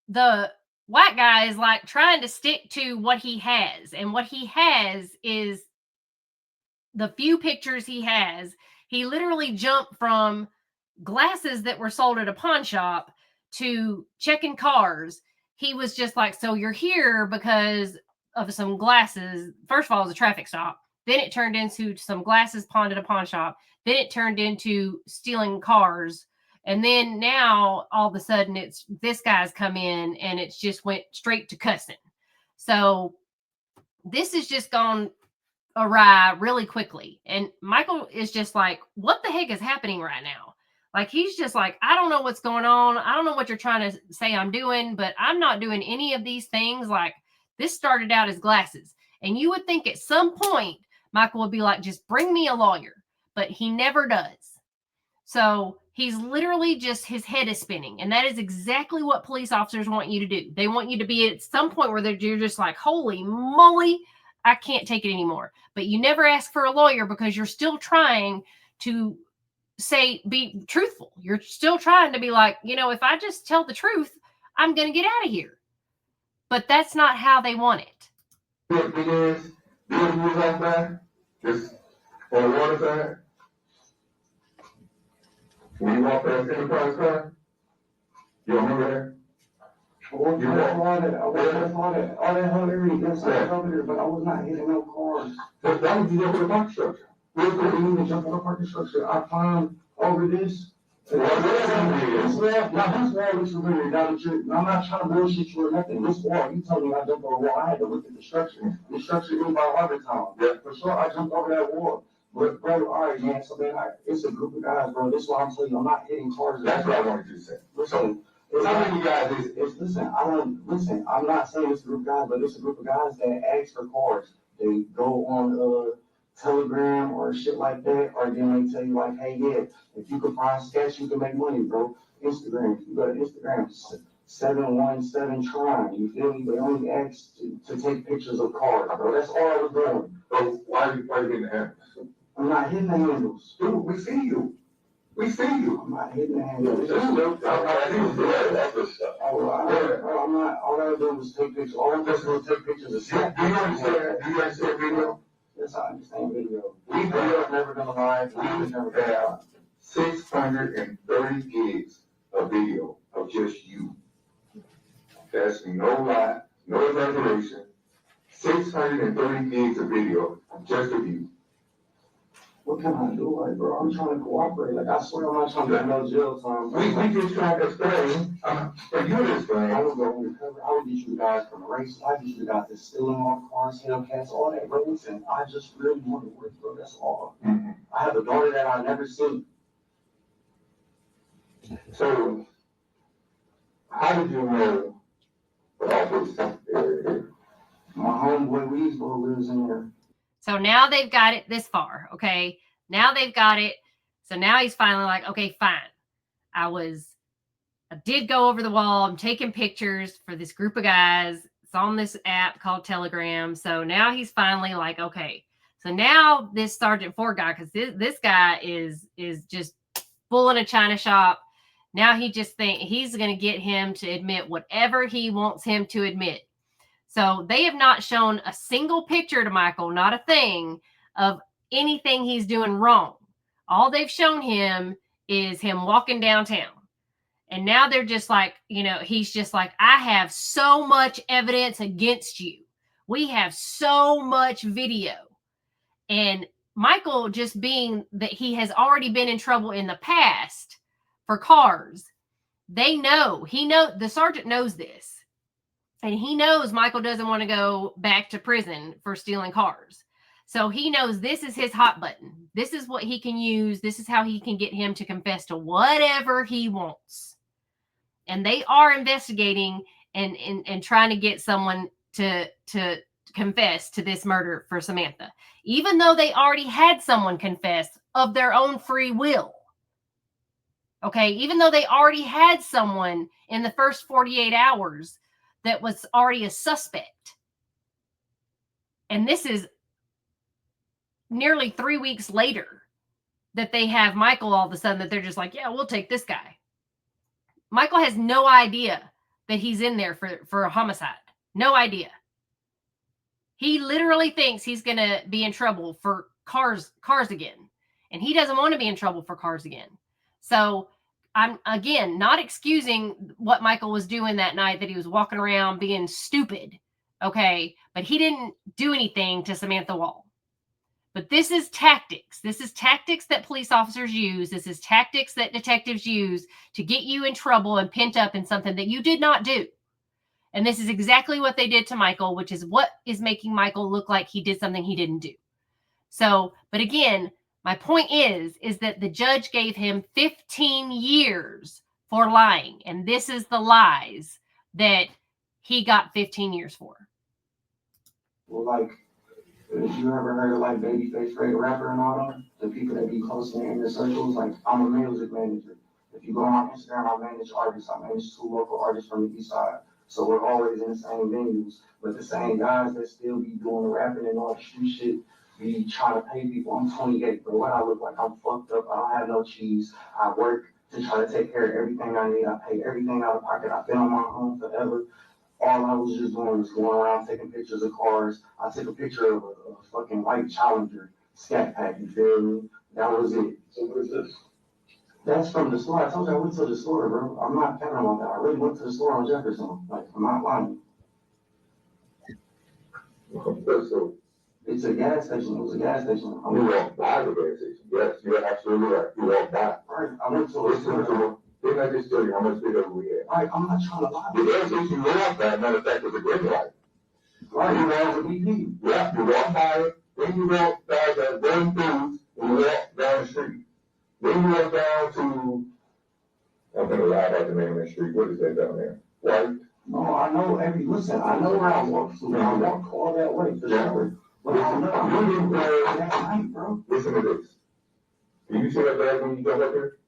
The white guy is like trying to stick to what he has, and what he has is the few pictures he has. He literally jumped from glasses that were sold at a pawn shop to checking cars. He was just like, so you're here because of some glasses. First of all, it was a traffic stop. Then it turned into some glasses pawned at a pawn shop. Then it turned into stealing cars. And then now all of a sudden it's this guy's come in and it's just went straight to cussing. So this has just gone awry really quickly. And Michael is just like, what the heck is happening right now? Like, he's just like, I don't know what's going on. I don't know what you're trying to say I'm doing, but I'm not doing any of these things. Like, this started out as glasses. And you would think at some point Michael would be like, just bring me a lawyer. But he never does. So he's literally just, his head is spinning. And that is exactly what police officers want you to do. They want you to be at some point where you're just like, holy moly, I can't take it anymore. But you never ask for a lawyer because you're still trying to be truthful. You're still trying to be like, if I just tell the truth, I'm going to get out of here. But that's not how they want it. Just on the water side. When you walk past Enterprise car, you remember that? I walked all that whole area, yes, I was over there, but I was not hitting no cars. That was the over the parking structure. We couldn't even jump on the parking structure. I climbed over this. This wall looks familiar down the street. I'm not trying to bullshit you or nothing. This wall, you told me I jumped over the wall. I had to look at the structure. The structure is by Harbor Town. Yeah. For sure, I jumped over that wall. But, bro, all right, man. So then it's a group of guys, bro. This is why I'm telling you, I'm not hitting cars. That's what I wanted you to say. Listen. How many guys is it? Listen, I'm not saying it's a group of guys, but it's a group of guys that ask for cars. They go on Telegram or shit like that, or then they tell you like, hey, yeah, if you can find sketch, you can make money, bro. Instagram, if you go to Instagram, 717 trying, you feel me? They only ask to take pictures of cars, bro. That's all I was doing. So why are you hitting the handles? I'm not hitting the handles. Dude, we see you. I'm not hitting the handles. I'm not, all I do is take pictures. All I'm just going to take pictures of shit. Do you understand video? Yes, I understand video. Video's never gonna lie. Video's never gonna lie. 630 gigs of video of just you. That's no lie, no exaggeration. 630 gigs of video just of you. what can I do? Like, bro, I'm trying to cooperate. Like, I swear I'm not trying to get no jail time. We just trying to explain, for you to I explain. would go undercover. I would get you guys from race. I get you guys to stealing off cars, Hellcats, all that, bro. And I just really want to work, bro. That's all. Mhm. I have a daughter that I never seen. So, how did you know about this area? My homeboy Weedsboro lives in there. So now they've got it this far. Okay. Now they've got it. So now he's finally like, okay, fine. I did go over the wall. I'm taking pictures for this group of guys. It's on this app called Telegram. So now he's finally like, okay. So now this Sergeant Ford guy, because this guy is just full in a china shop. Now he just think he's going to get him to admit whatever he wants him to admit. So they have not shown a single picture to Michael, not a thing of anything he's doing wrong. All they've shown him is him walking downtown. And now they're just like, he's just like, I have so much evidence against you. We have so much video. And Michael, just being that he has already been in trouble in the past for cars, the sergeant knows this. And he knows Michael doesn't want to go back to prison for stealing cars. So he knows this is his hot button. This is what he can use. This is how he can get him to confess to whatever he wants. And they are investigating and trying to get someone to confess to this murder for Samantha, even though they already had someone confess of their own free will. Okay, even though they already had someone in the first 48 hours that was already a suspect. And this is nearly 3 weeks later that they have Michael all of a sudden that they're just like, yeah, we'll take this guy. Michael has no idea that he's in there for a homicide. No idea. He literally thinks he's going to be in trouble for cars again. And he doesn't want to be in trouble for cars again. So I'm, again, not excusing what Michael was doing that night, that he was walking around being stupid. Okay. But he didn't do anything to Samantha Wall. But this is tactics. This is tactics that police officers use. This is tactics that detectives use to get you in trouble and pent up in something that you did not do. And this is exactly what they did to Michael, which is what is making Michael look like he did something he didn't do. So, but again, my point is that the judge gave him 15 years for lying. And this is the lies that he got 15 years for. Well, like, if you ever heard of like Babyface Ray Rapper and all that, the people that be close to me in the circles, like I'm a music manager. If you go on my Instagram, I manage artists. I manage 2 local artists from the east side. So we're always in the same venues. But the same guys that still be doing the rapping and all the street shit be trying to pay people. I'm 28, bro. What I look like? I'm fucked up. I don't have no cheese. I work to try to take care of everything I need. I pay everything out of pocket. I've been on my own forever. All I was just doing was going around taking pictures of cars. I took a picture of a fucking white Challenger Scat Pack, you feel me? That was it. So what is this? That's from the store. I told you I went to the store, bro. I'm not capping about that. I really went to the store on Jefferson. Like, I'm not lying. So, It's a gas station. It was a gas station. you walked by the gas station. Yes, you're absolutely right. You walked by. Right. I went to a store. Didn't I just tell you how much bigger we had? Right. I'm not trying to lie. The gas station you walked by, matter of fact, was a green light. Right. You know, a BP. Yeah, you walk by it, then you walk by the Green Foods, and you walk down the street. Then you walk down to, I'm gonna lie about the name of the street. What is that down there? White? No, I know listen, I know where I walk to. I walk all that way for sure. But I know I'm You didn't go. that night, bro. Listen to this. Do you see that bag when you go up here?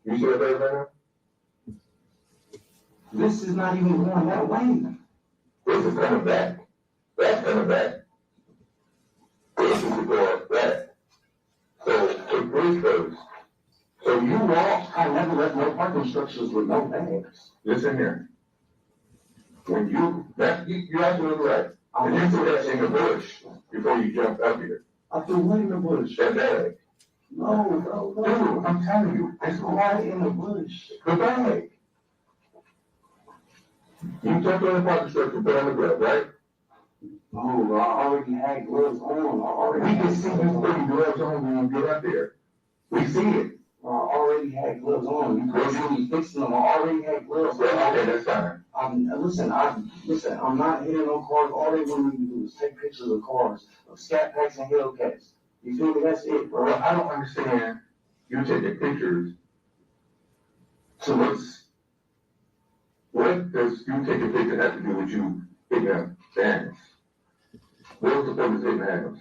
You see that bag right now? This is not even going that way. This is coming back. That's coming back. This is going back. So, it is those. So you walk, I never left no parking structures with no bags. listen here. When you're absolutely right. And you threw that in the bush before you jumped up here. I threw one in the bush. That bag. No, bro. Dude, I'm telling you, it's Right in the bush. the bag. You jumped on the parking structure, put on the ground, right? No, bro, I already had gloves on. I already We had can see you gloves putting on. gloves on when you get up there. We see it. I already had gloves on. You couldn't see me fixing them. I already had gloves on. Okay, that's fine. Listen, I'm not hitting no cars. All they want me to do is take pictures of cars, of scat packs and Hellcats. You feel me? That's it, bro. Well, I don't understand you taking pictures. So what does you taking pictures have to do with you picking up animals? What was the purpose of hitting animals?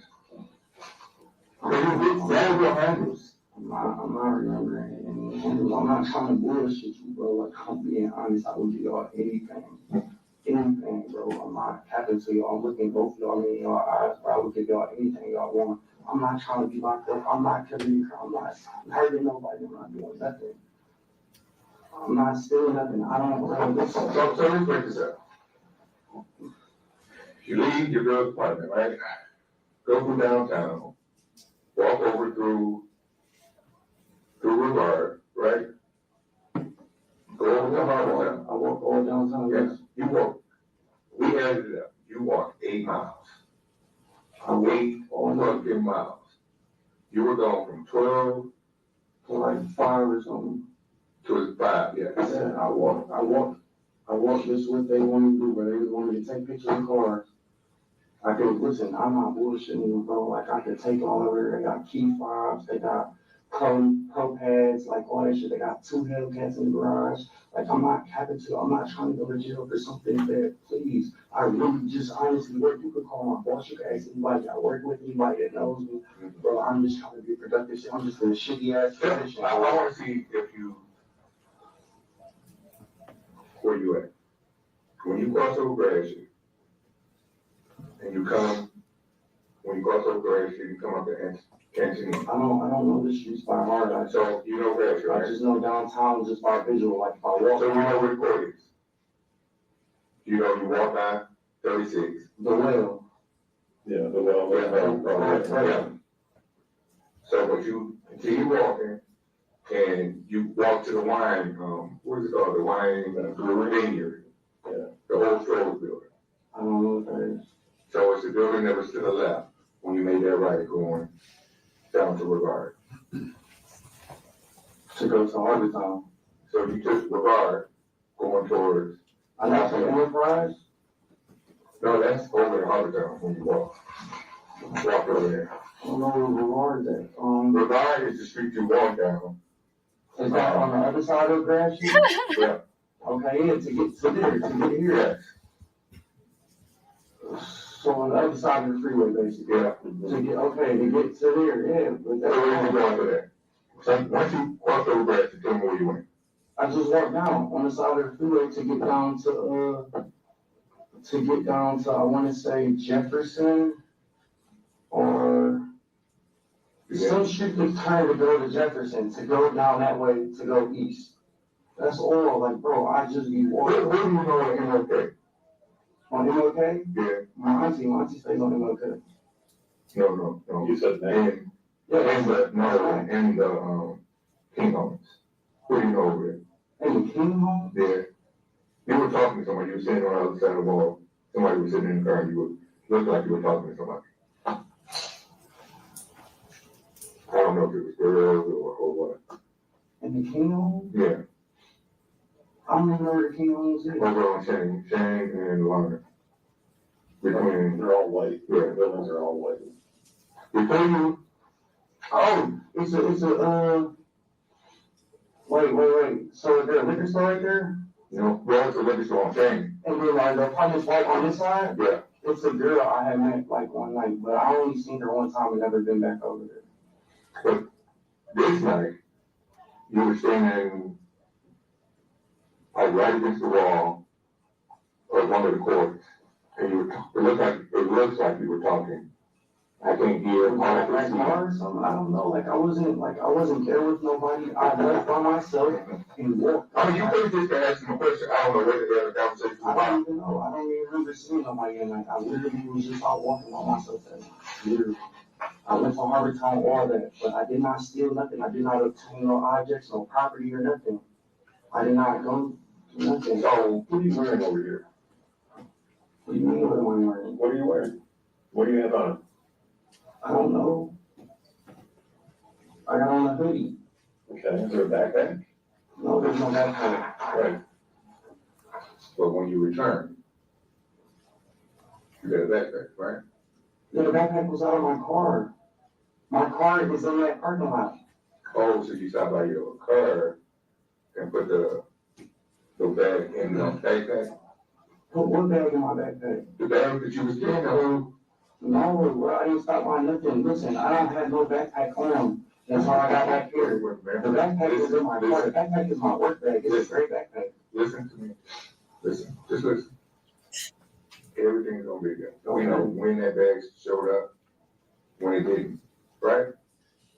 Because you hit your handles. I'm not remembering any handles. I'm not trying to bullshit you, bro. Like, I'm being honest. I would do y'all anything. Anything, bro. I'm not capping to y'all. I'm looking both of y'all in y'all eyes, bro. I would give y'all anything y'all want. I'm not trying to be locked up. I'm not committing crime. I'm not hurting nobody. I'm not doing nothing. I'm not stealing nothing. I don't know. Listen. So let's break this up. You leave your girl's apartment, right? Go through downtown, walk over through Brevard, right? Go over to Harlem. I walk all downtown. Yes, you walk. We added it up. You walked 8 miles. I walk 8 fucking miles. You were gone from 12 to like 5 or something. to 5, yes. Yeah, I walk this what they want me to do, but they just want me to take pictures of cars. I can listen, I'm not bullshitting you, bro. Like I can take all over there. They got key fobs, they got pro pads, like all that shit. They got 2 Hellcats in the garage. Like I'm not capping to, I'm not trying to go to jail for something that, please. I really just honestly work. You could call my boss, you could ask anybody. I work with anybody that knows me. Bro, I'm just trying to be productive. I'm just in a shitty ass position. I want to see if you, where you at. When you cross over Gratiot, and you come, when you cross over Gratiot, you come up to Canton. I don't know the streets by heart. So you know Gratiot, I right? just know downtown just by visual. Like if I walk So you know where the court is. You know you walk by 36. the well. Yeah, the well, Yeah. So but you continue walking, and you walk to the wine, what is it called? The wine vineyard. Yeah. The old Stroll's building. I don't know what that is. So it's the building that was to the left when you made that right going down to Brevard. To go to Harbortown. So you took Brevard going towards, I got some Enterprise. no, that's over at Harbortown when you walk. Walk over there. I don't know where Brevard is at. Brevard is the street you walk down. Is that on the other side of Gratiot? Yeah. Okay, yeah, to get to there, to get here. Yes. So on the other side of the freeway, basically. Yeah. To get to there, yeah. But So where you going for that? So once you cross over Gratiot, tell me where you went. I just walked down on the side of the freeway to get down to I want to say Jefferson or some street that's trying to go to Jefferson, to go down that way, to go east. That's all, like, bro, I just be Where walking. do you know at MLK? On MLK? Yeah. My auntie stays on MLK. No. You said name. In the King Homes. Where do you know over there? In the King home? Yeah. You were talking to somebody, you were sitting on the other side of the wall. Somebody was sitting in the car, and you looked like you were talking to somebody. I don't know if it was girls or what. In the King home? Yeah, I don't even know where the King homes is. over on Shane and Lana. Between, They're all white. Yeah. The buildings are all white. between you, Oh, it's a, wait. So is there a liquor store right there? well, it's a liquor store on Shane. And then like the apartment's right on this side? Yeah. It's a girl I had met like one night, but I only seen her one time and never been back over there. This night, you were standing like right against the wall of one of the courts, and it looks like you were talking. I can't hear, all I Like can car or something, I don't know, I wasn't there with nobody, I left by myself and walked. I mean, you could have just been asking a question, I don't know what the hell the conversation was I about. don't even know, I don't even remember seeing nobody that night, I literally was just out walking by myself that night, literally. I went to Harbortown, all that, but I did not steal nothing, I did not obtain no objects, no property or nothing. I did not go do nothing. So, what are you wearing over here? What do you mean, what am I wearing? What are you wearing? What do you have on? I don't know. I got on a hoodie. Okay, is there a backpack? No, there's no backpack. Right. But when you return, you got a backpack, right? Yeah, the backpack was out of my car. My car is in that parking lot. Oh, so you stop by your car and put the bag in the backpack? Put what bag in my backpack? The bag that you was carrying, oh, No, bro, I didn't stop by nothing. Listen, I don't have no backpack on until I got back here. The backpack is in my car. The backpack is my work bag. It's a great backpack. listen to me. Listen, just listen. Everything's gonna be good. We know when that bag showed up, when it didn't, right?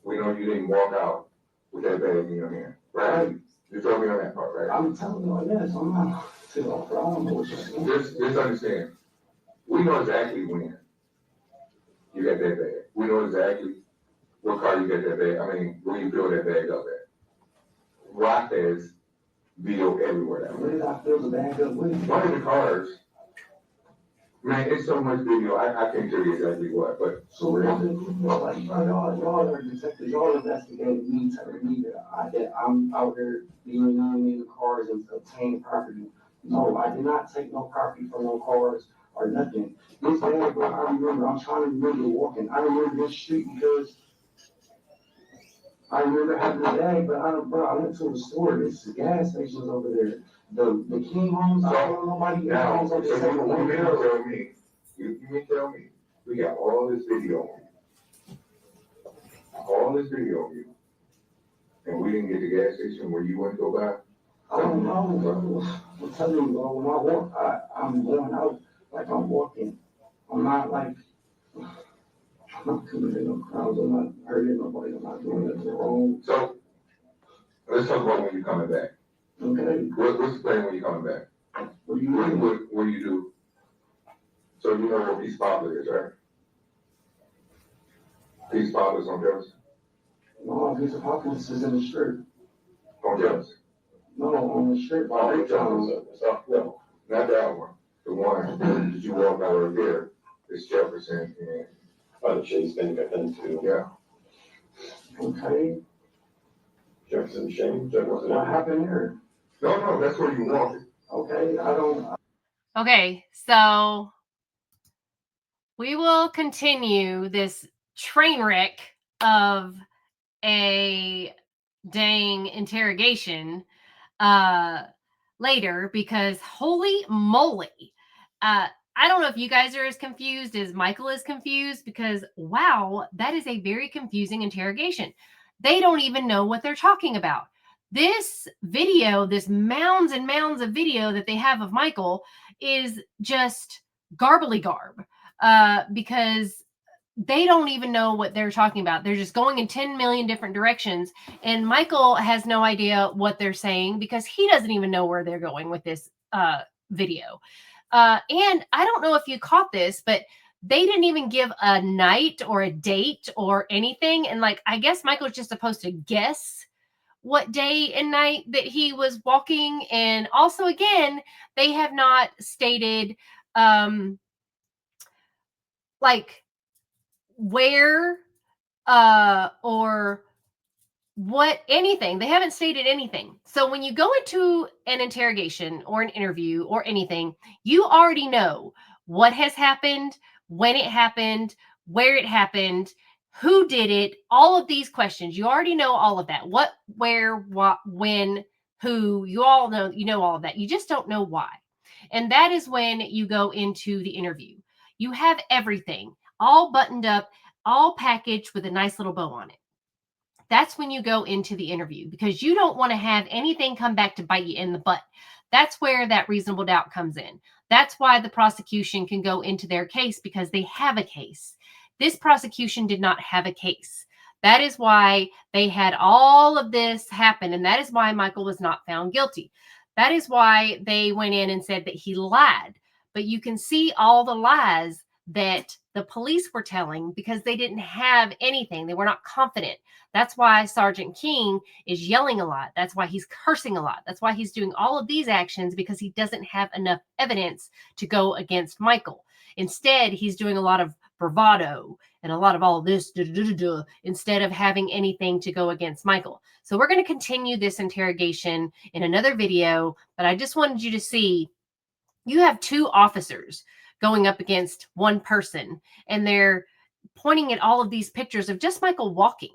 We know you didn't walk out with that bag in your hand, right? You told me on that part, right? I'm telling you, yes, I'm not. I don't know what you're saying. Just understand. We know exactly when you got that bag. We know exactly what car you got that bag. I mean, where you fill that bag up at. Rock has video everywhere now. Where did I fill the bag up with? One of the cars, man, it's so much video. I can't tell you exactly what, but So where is it? Like, y'all are detectives. Y'all investigating me, telling me that I'm out there dealing in cars and obtaining property. No, I did not take no property from no cars or nothing. This bag, bro, I remember. I'm trying to remember walking. I remember this street because I remember having the bag, but I went to the store. This gas station's over there. The King homes, I don't know nobody now, else so over you there. mean to tell me, you mean to tell me, we got all this video on you. All this video on you. And we didn't get the gas station where you went to go by? I don't know, bro. I'm telling you, bro, when I walk, I'm going out like I'm walking. I'm not like, I'm not committing no crimes. I'm not hurting nobody. I'm not doing nothing wrong. So, let's talk about when you're coming back. Okay? What's the plan when you're coming back? What do you mean? What do you do? So you know what East Poplar is, right? East Poplar is on Jefferson? No, this apocalypse is in the strip. On Jefferson? No, on the strip. Oh, Right down. No, not that one. The one that you walk out right there is Jefferson and, By the Chase Bank, I think, too. yeah. Okay? Jefferson Shane, Jefferson. What happened there? No, that's where you walk. Okay, I don't. Okay, so we will continue this train wreck of a dang interrogation later, because holy moly, I don't know if you guys are as confused as Michael is confused, because wow, that is a very confusing interrogation. They don't even know what they're talking about. This video, this mounds and mounds of video that they have of Michael is just garbly garb, because they don't even know what they're talking about. They're just going in 10 million different directions. And Michael has no idea what they're saying because he doesn't even know where they're going with this video. And I don't know if you caught this, but they didn't even give a night or a date or anything. And like, I guess Michael's just supposed to guess what day and night that he was walking. And also, again, they have not stated like where or what, anything. They haven't stated anything. So when you go into an interrogation or an interview or anything, you already know what has happened, when it happened, where it happened, who did it, all of these questions. You already know all of that. What, where, what, when, who, you all know, you know all of that. You just don't know why. And that is when you go into the interview. You have everything all buttoned up, all packaged with a nice little bow on it. That's when you go into the interview, because you don't want to have anything come back to bite you in the butt. That's where that reasonable doubt comes in. That's why the prosecution can go into their case, because they have a case. This prosecution did not have a case. That is why they had all of this happen. And that is why Michael was not found guilty. That is why they went in and said that he lied. But you can see all the lies that the police were telling because they didn't have anything. They were not confident. That's why Sergeant King is yelling a lot. That's why he's cursing a lot. That's why he's doing all of these actions, because he doesn't have enough evidence to go against Michael. Instead, he's doing a lot of bravado and a lot of all this instead of having anything to go against Michael. So we're going to continue this interrogation in another video, but I just wanted you to see you have two officers going up against one person, and they're pointing at all of these pictures of just Michael walking.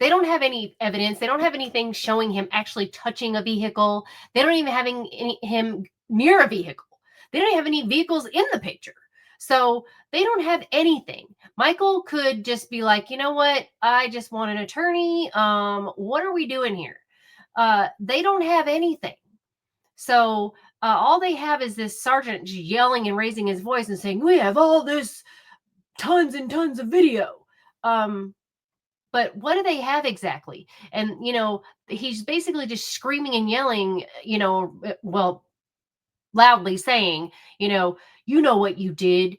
They don't have any evidence. They don't have anything showing him actually touching a vehicle. They don't even having him near a vehicle. They don't have any vehicles in the picture. So they don't have anything. Michael could just be like, you know what? I just want an attorney. What are we doing here? They don't have anything. So all they have is this sergeant yelling and raising his voice and saying, we have all this tons and tons of video. But what do they have exactly? And, he's basically just screaming and yelling, well, loudly saying, you know what you did.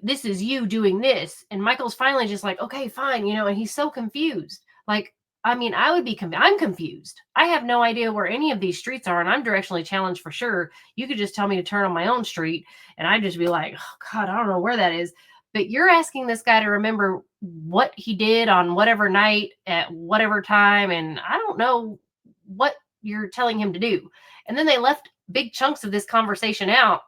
This is you doing this. And Michael's finally just like, okay, fine, and he's so confused. Like, I mean, I'm confused. I have no idea where any of these streets are, and I'm directionally challenged for sure. You could just tell me to turn on my own street, and I'd just be like, oh, God, I don't know where that is. But you're asking this guy to remember what he did on whatever night at whatever time, and I don't know what you're telling him to do. And then they left big chunks of this conversation out,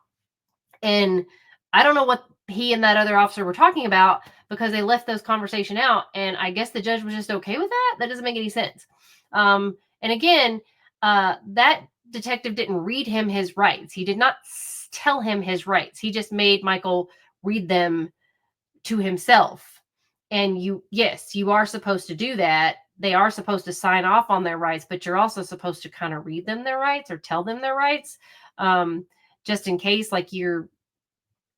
and I don't know what he and that other officer were talking about, because they left those conversation out, and I guess the judge was just okay with that. That doesn't make any sense. And again, that detective didn't read him his rights. He did not tell him his rights. He just made Michael read them to himself. And you are supposed to do that. They are supposed to sign off on their rights, but you're also supposed to kind of read them their rights or tell them their rights, just in case, like you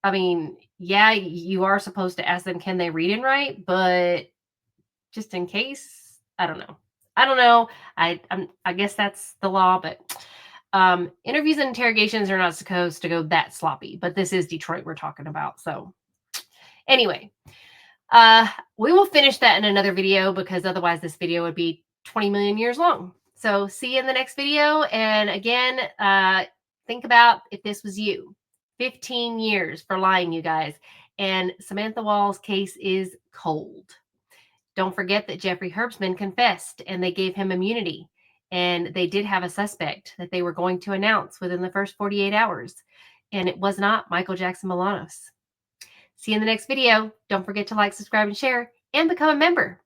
are supposed to ask them, can they read and write? But just in case, I don't know. I guess that's the law, but interviews and interrogations are not supposed to go that sloppy. But this is Detroit we're talking about. So anyway, we will finish that in another video, because otherwise this video would be 20 million years long. So see you in the next video. And again, think about if this was you. 15 years for lying, you guys. And Samantha Wall's case is cold. Don't forget that Jeffrey Herbstman confessed, and they gave him immunity. And they did have a suspect that they were going to announce within the first 48 hours. And it was not Michael Jackson Bolanos. See you in the next video. Don't forget to like, subscribe, and share, and become a member.